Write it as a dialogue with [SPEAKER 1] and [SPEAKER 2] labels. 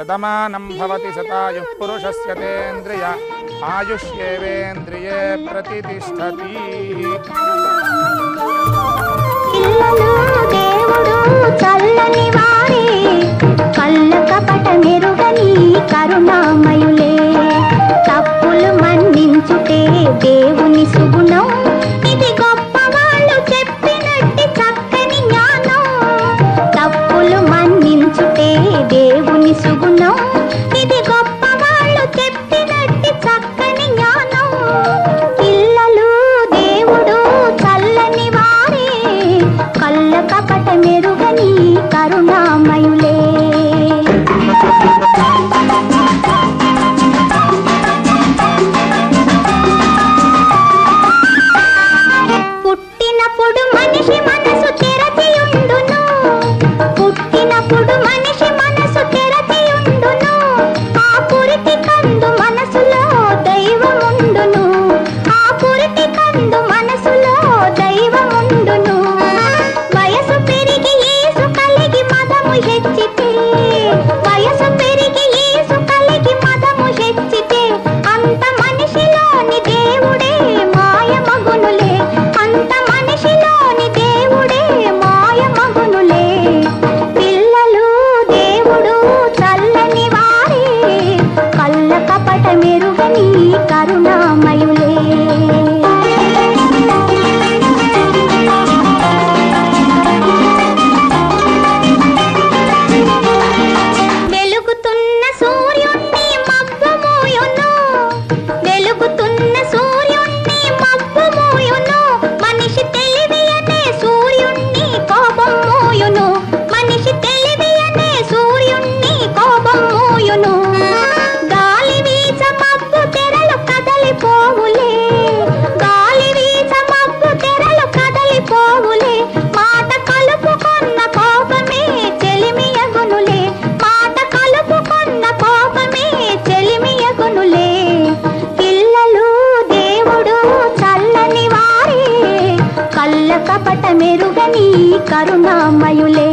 [SPEAKER 1] शतमानं भवति शतायुः पुरुषस्य तेन्द्रिय आयुष्येवेन्द्रिये प्रतिष्ठति।
[SPEAKER 2] పిల్లలు దేవుడు చల్లని వారే కళ్ళ కపట మెరుగని కరుణామయులే తప్పులు మన్నించుటే దేవుని సుగుణం ఇది గొప్ప వాళ్ళు చెప్పినట్టి చక్కని జ్ఞానం తప్పులు మన్నించుటే దేవుని సుగుణం ఇది గొప్ప వాళ్ళు చెప్పినట్టి చక్కని జ్ఞానం పిల్లలు దేవుడు చల్లని వారే కళ్ళ కపట మెరుగని కరుణామయులే పుట్టినప్పుడు మనిషి మనసు తెరచియుండును పుట్టినప్పుడు మనిషి మనసు తెరచియుండును ఆ పురిటి కందు మనసులో దైవముండును ఆ పురిటి కందు మనసులో దైవముండును వయసు పెరిగి యేసు కలిగి మదము హెచ్చితే వయసు పెరిగి యేసు కలిగి మదము హెచ్చితే అంత మనిషిలోని దేవుడే మాయమగునులే అంత మనిషిలోని దేవుడే మాయమగునులే పిల్లలు దేవుడు చల్లని వారే కళ్ళ కపట మెరుగని కరుణామయులే వెలుగుతున్న సూర్యుణ్ణి మబ్బు మోయును వెలుగుతున్న సూర్యుణ్ణి మబ్బు మోయును మనిషి తెలివి అనే సూర్యుణ్ణి కోపం మోయును మనిషి తెలివి అనే సూర్యుణ్ణి కోపం మోయును గాలి వీచ మబ్బు తెరలు కదలిపోవులే గాలి వీచ మబ్బు తెరలు కదలిపోవులే మాట కలుపుకొన్న కోపమే చెలిమియగునులే మాట కలుపుకొన్న కోపమే చెలిమియగునులే పిల్లలు దేవుడు చల్లని వారే కళ్ళ కపట మెరుగని కరుణామయులే